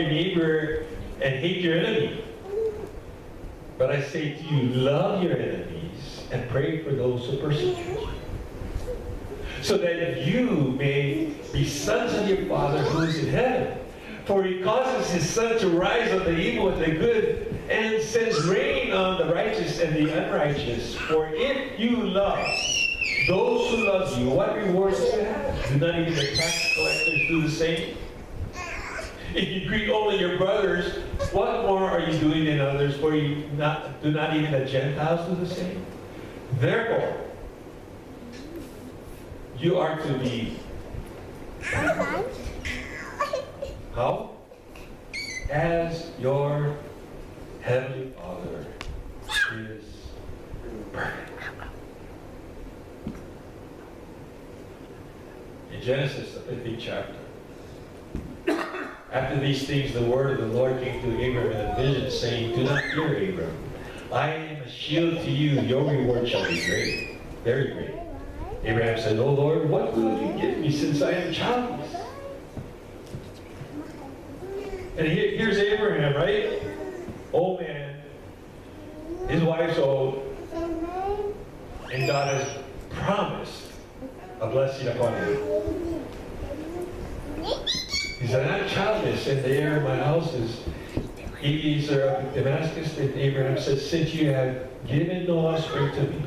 your neighbor and hate your enemy. But I say to you, love your enemies and pray for those who persecute you, so that you may be sons of your Father who is in heaven. For he causes his sun to rise on the evil and the good, and sends rain on the righteous and the unrighteous. For if you love those who love you, what rewards do you have? Do not even the tax collectors do the same? If you greet only your brothers, what more are you doing than others? For you do not even the Gentiles do the same? Therefore, you are to be how? As your heavenly Father is perfect. In Genesis, the 15th chapter, after these things, the word of the Lord came to Abraham in a vision, saying, do not fear, Abraham. I am a shield to you. Your reward shall be great, very great. Abraham said, O Lord, what will you give me since I am childless? And here's Abraham, right? Old man. His wife's old. And God has promised a blessing upon him. He said, I'm childless, and the heir of my house is Eliezer of Damascus. And Abraham said, since you have given no offspring to me,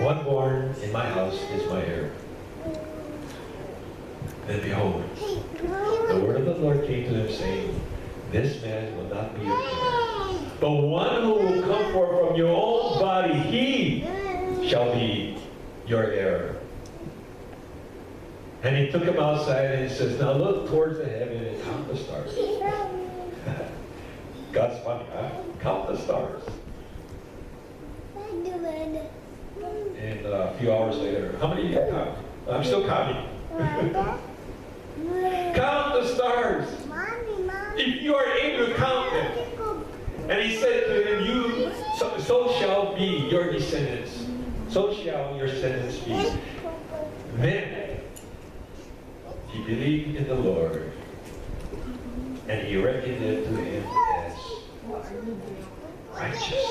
one born in my house is my heir. And behold, the word of the Lord came to him, saying, this man will not be your heir, but one who will come forth from your own body, he shall be your heir. And he took him outside and he says, now look towards the heaven and count the stars. God's funny, huh? Count the stars. And a few hours later, how many do you count? I'm still counting. Count the stars. If you are able to count them. And he said to him, so shall be your descendants. So shall your descendants be. Then he believed in the Lord, and he reckoned it to him as righteousness.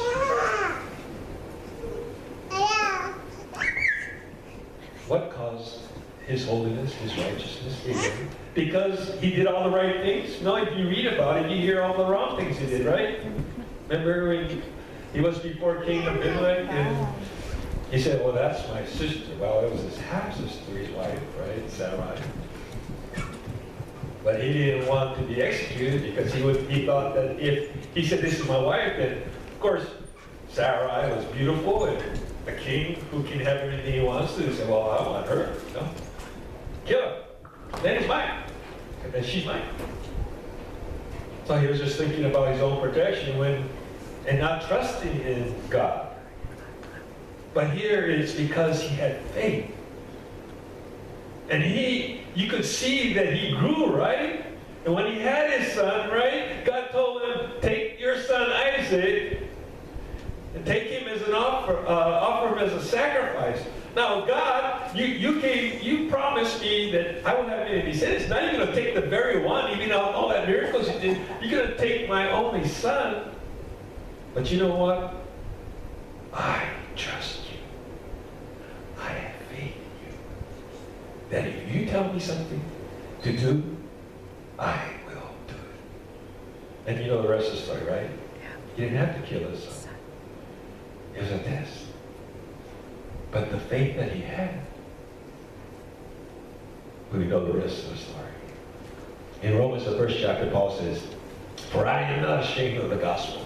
What caused his holiness, his righteousness? Amen. Because he did all the right things? No, if you read about it, you hear all the wrong things he did, right? Remember when he was before King Abimelech, and he said, well, that's my sister. Well, it was his half-sister, his wife, right? Sarai. But he didn't want to be executed because he thought that if he said, this is my wife, then, of course, Sarai was beautiful, and a king who can have anything he wants to, he said, well, I want her. No. Kill her. Then it's mine. And then she's mine. So he was just thinking about his own protection and not trusting in God. But here it's because he had faith. And you could see that he grew, right? And when he had his son, right, God told him, take your son Isaac and take him as an offer him as a sacrifice. Now, God, you promised me that I will have many descendants. Now you're going to take the very one, even all that miracles you did. You're going to take my only son. But you know what? I trust you. I have faith in you. That if you tell me something to do, I will do it. And you know the rest of the story, right? He didn't have to kill his son. It was a test. But the faith that he had, we know the rest of the story. In Romans, the first chapter, Paul says, for I am not ashamed of the gospel.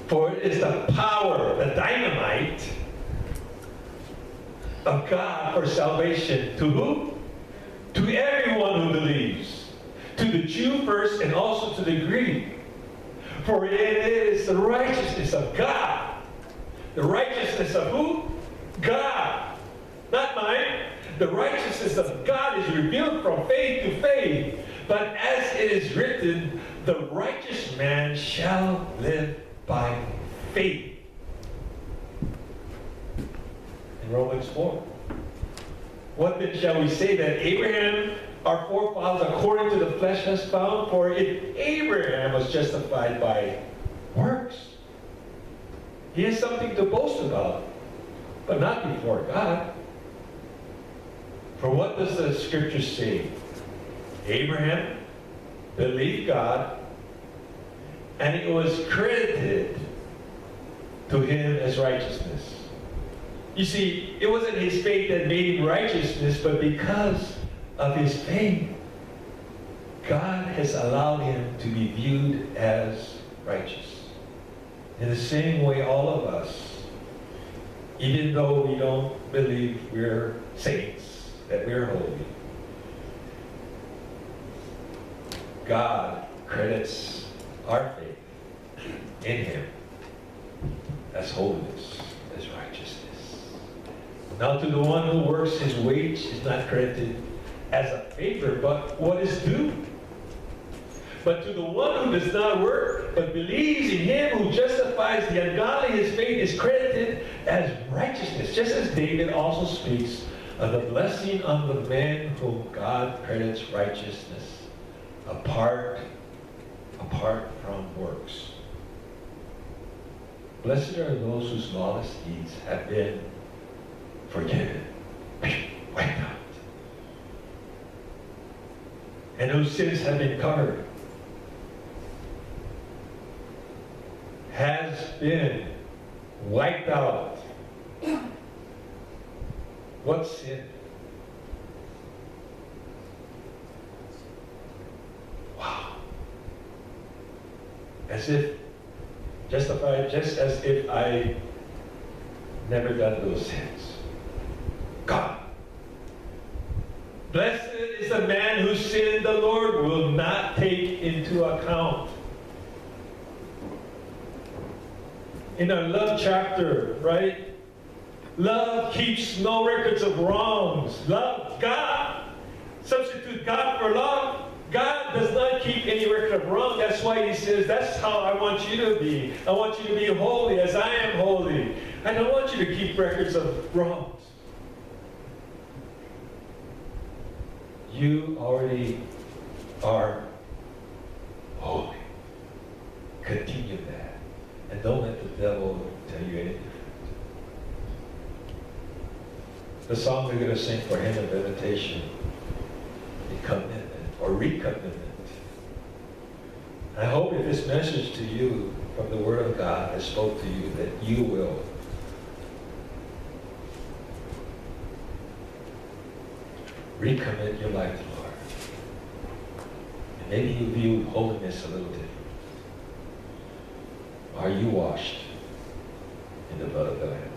For it is the power, the dynamite of God for salvation. To who? To everyone who believes. To the Jew first and also to the Greek. For it is the righteousness of God. The righteousness of who? God. Not mine. The righteousness of God is revealed from faith to faith. But as it is written, the righteous man shall live by faith. In Romans 4. What then shall we say, that Abraham our forefathers according to the flesh has found? For if Abraham was justified by works, he has something to boast about, but not before God. For what does the scripture say? Abraham believed God, and it was credited to him as righteousness. You see, it wasn't his faith that made him righteousness, but because of his faith, God has allowed him to be viewed as righteous. In the same way, all of us, even though we don't believe we're saints, that we're holy, God credits our faith in him as holiness, as righteousness. Now to the one who works, his wage is not credited as a favor, but what is due. But to the one who does not work, but believes in him who justifies the ungodly, his faith is credited as righteousness. Just as David also speaks of the blessing on the man whom God credits righteousness apart from works. Blessed are those whose lawless deeds have been forgiven, wiped out, and whose sins have been covered. Has been wiped out. What sin? Wow. As if justified, just as if I never done those sins. God. Blessed is the man whose sin the Lord will not take into account. In our love chapter, right? Love keeps no records of wrongs. Love God. Substitute God for love. God does not keep any record of wrong. That's why he says, that's how I want you to be. I want you to be holy as I am holy. I don't want you to keep records of wrongs. You already are holy. Continue that. And don't let the devil tell you any different. The song we're going to sing for hymn of invitation, the commitment or recommitment. I hope if this message to you from the Word of God has spoke to you, that you will recommit your life to the Lord. And maybe you view holiness a little different. Are you washed in the blood of the Lamb?